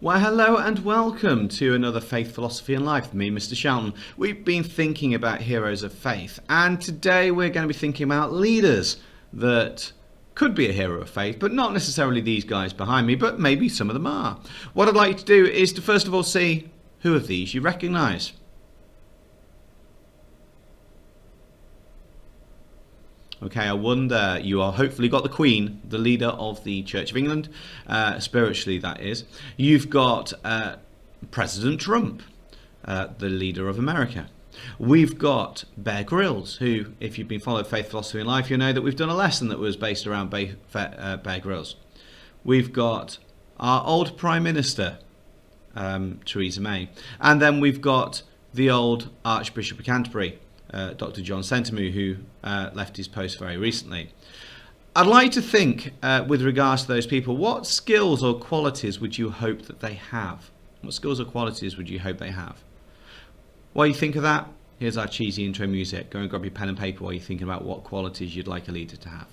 Well, hello and welcome to another Faith, Philosophy and Life with me, Mr. Shelton. We've been thinking about heroes of faith, and today we're going to be thinking about leaders that could be a hero of faith, but not necessarily these guys behind me, but maybe some of them are. What I'd like you to do is to first of all see who of these you recognise. Okay, I wonder, you are hopefully got the Queen, the leader of the Church of England, spiritually that is. You've got President Trump, the leader of America. We've got Bear Grylls, who, if you've been following Faith, Philosophy and Life, you'll know that we've done a lesson that was based around Bear Grylls. We've got our old Prime Minister, Theresa May. And then we've got the old Archbishop of Canterbury, Dr. John Sentamu, who left his post very recently. I'd like to think, with regards to those people, what skills or qualities would you hope that they have? What skills or qualities would you hope they have? While you think of that, here's our cheesy intro music. Go and grab your pen and paper while you're thinking about what qualities you'd like a leader to have.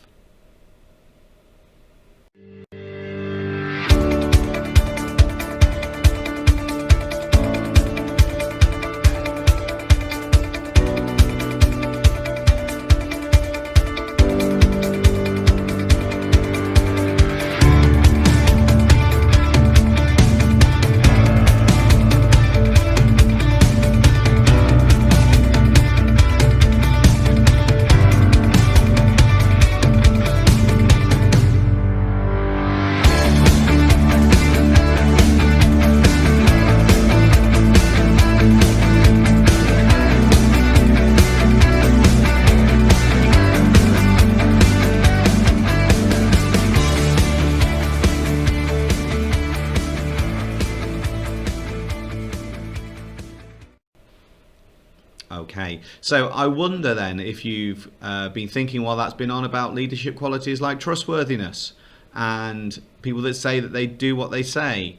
Okay, so I wonder then if you've been thinking while that's been on about leadership qualities like trustworthiness and people that say that they do what they say,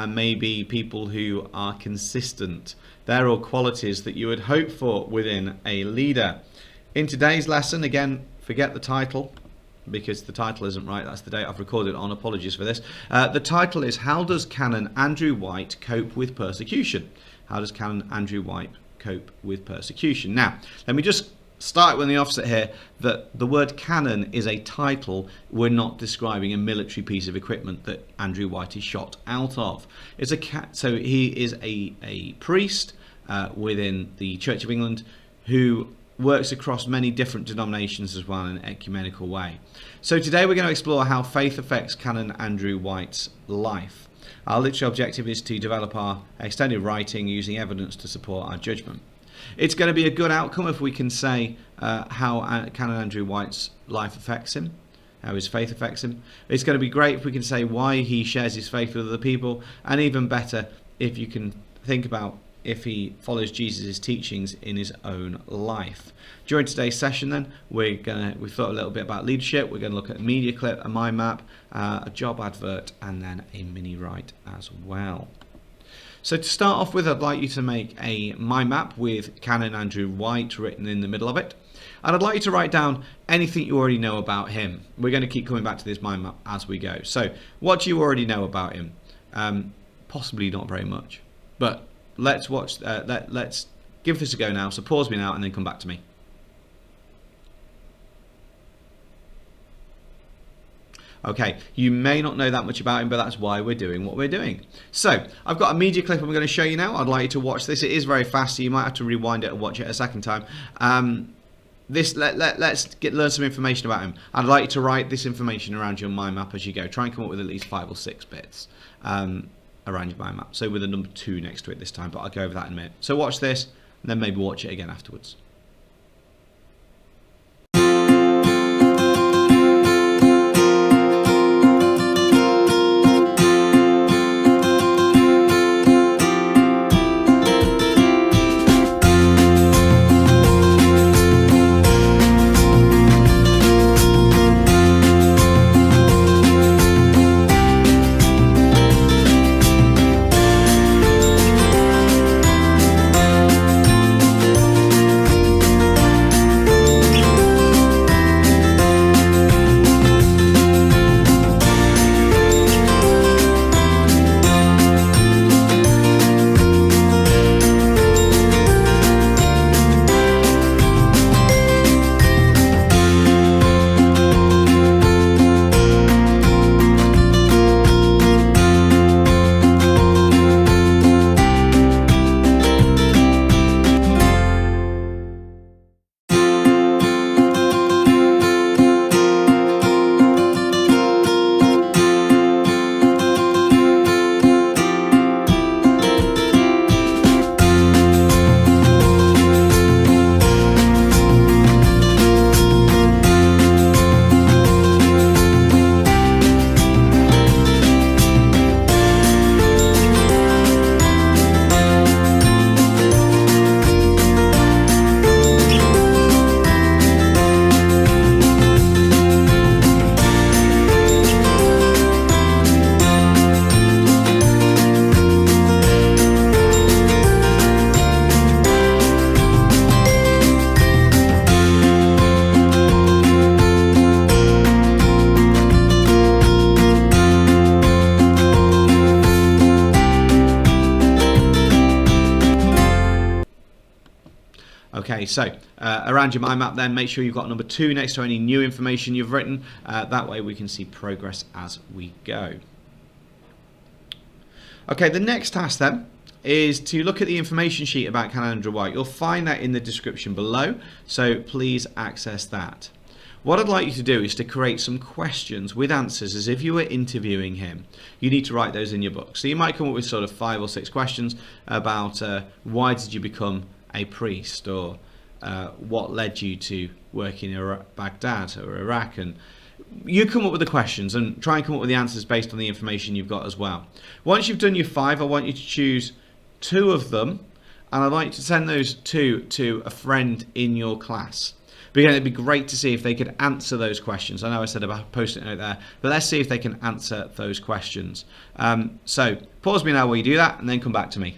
maybe people who are consistent. They're all qualities that you would hope for within a leader. In today's lesson, again, forget the title because the title isn't right. That's the date I've recorded it on. Apologies for this. The title is How Does Canon Andrew White Cope with Persecution? How does Canon Andrew White cope with persecution? Now, let me just start with the offset here that the word canon is a title. We're not describing a military piece of equipment that Andrew White is shot out of. It's so he is a priest within the Church of England who works across many different denominations as well in an ecumenical way. So today we're going to explore how faith affects Canon Andrew White's life. Our literary objective is to develop our extended writing using evidence to support our judgment. It's going to be a good outcome if we can say how Canon Andrew White's life affects him, how his faith affects him. It's going to be great if we can say why he shares his faith with other people, and even better if you can think about if he follows Jesus' teachings in his own life. During today's session then, we've thought a little bit about leadership. We're going to look at a media clip, a mind map, a job advert, and then a mini write as well. So to start off with, I'd like you to make a mind map with Canon Andrew White written in the middle of it. And I'd like you to write down anything you already know about him. We're going to keep coming back to this mind map as we go. So what do you already know about him? Possibly not very much, but let's watch. Let's give this a go now. So pause me now and then come back to me. Okay, you may not know that much about him, but that's why we're doing what we're doing. So I've got a media clip I'm going to show you now. I'd like you to watch this. It is very fast, so you might have to rewind it and watch it a second time. Let's learn some information about him. I'd like you to write this information around your mind map as you go. Try and come up with at least 5 or 6 bits around your mind map. So with a number 2 next to it this time, but I'll go over that in a minute. So watch this, and then maybe watch it again afterwards. Okay, so around your mind map then, make sure you've got number 2 next to any new information you've written. That way we can see progress as we go. Okay, the next task then is to look at the information sheet about Canon Andrew White. You'll find that in the description below, so please access that. What I'd like you to do is to create some questions with answers as if you were interviewing him. You need to write those in your book. So you might come up with sort of 5 or 6 questions about why did you become a priest, or what led you to work in Baghdad or Iraq, and you come up with the questions and try and come up with the answers based on the information you've got as well. Once you've done your 5, I want you to choose 2 of them, and I'd like you to send those 2 to a friend in your class. Because it'd be great to see if they could answer those questions. I know I said about post-it note there, but let's see if they can answer those questions. So pause me now while you do that, and then come back to me.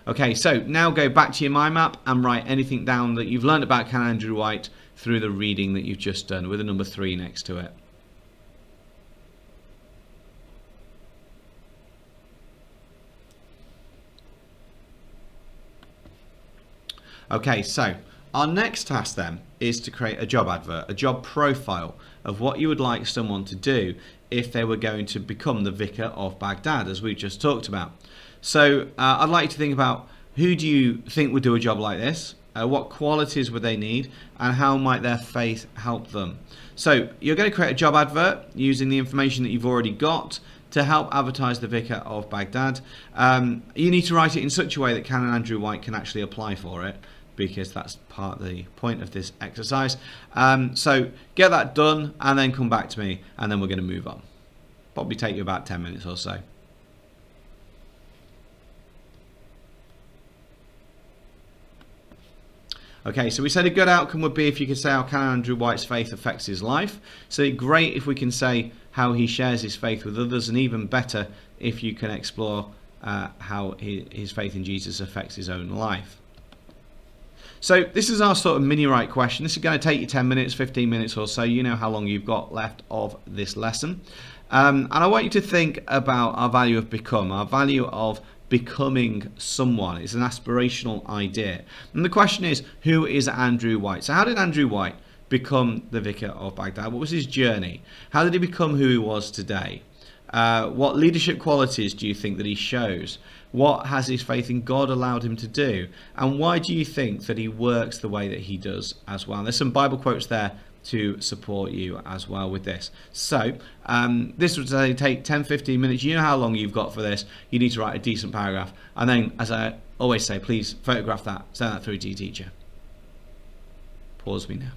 Okay, so now go back to your mind map and write anything down that you've learned about Canon Andrew White through the reading that you've just done, with a number 3 next to it. Okay, so our next task then is to create a job advert, a job profile of what you would like someone to do if they were going to become the vicar of Baghdad, as we just talked about. So I'd like you to think about, who do you think would do a job like this? What qualities would they need, and how might their faith help them? So you're going to create a job advert using the information that you've already got to help advertise the vicar of Baghdad. You need to write it in such a way that Canon Andrew White can actually apply for it, because that's part of the point of this exercise. So get that done and then come back to me, and then we're going to move on. Probably take you about 10 minutes or so. Okay, so we said a good outcome would be if you could say how Canon Andrew White's faith affects his life. So great if we can say how he shares his faith with others, and even better if you can explore how his faith in Jesus affects his own life. So this is our sort of mini write question. This is going to take you 10 minutes, 15 minutes or so. You know how long you've got left of this lesson. And I want you to think about our value of become, our value of becoming someone. It's an aspirational idea. And the question is, who is Andrew White? So how did Andrew White become the vicar of Baghdad? What was his journey? How did he become who he was today? What leadership qualities do you think that he shows? What has his faith in God allowed him to do? And why do you think that he works the way that he does as well? And there's some Bible quotes there to support you as well with this. So this would take 10-15 minutes. You know how long you've got for this. You need to write a decent paragraph, and then, as I always say, please photograph that, send that through to your teacher. Pause me now.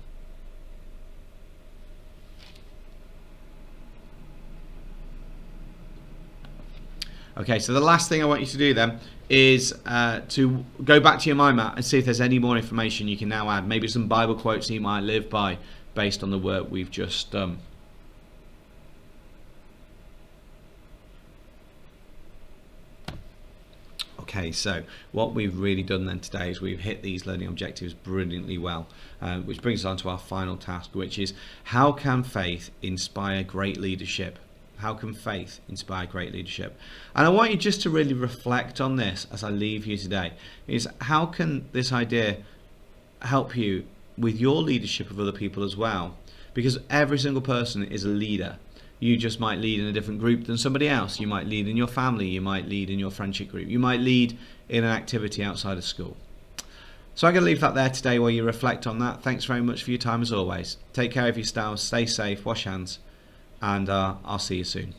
Okay, so the last thing I want you to do then is to go back to your mind map and see if there's any more information you can now add. Maybe some Bible quotes you might live by based on the work we've just done. Okay, so what we've really done then today is we've hit these learning objectives brilliantly well, which brings us on to our final task, which is, how can faith inspire great leadership? How can faith inspire great leadership? And I want you just to really reflect on this as I leave you today, is how can this idea help you with your leadership of other people as well? Because every single person is a leader. You just might lead in a different group than somebody else. You might lead in your family. You might lead in your friendship group. You might lead in an activity outside of school. So I'm going to leave that there today while you reflect on that. Thanks very much for your time as always. Take care of yourselves, stay safe, wash hands, and I'll see you soon.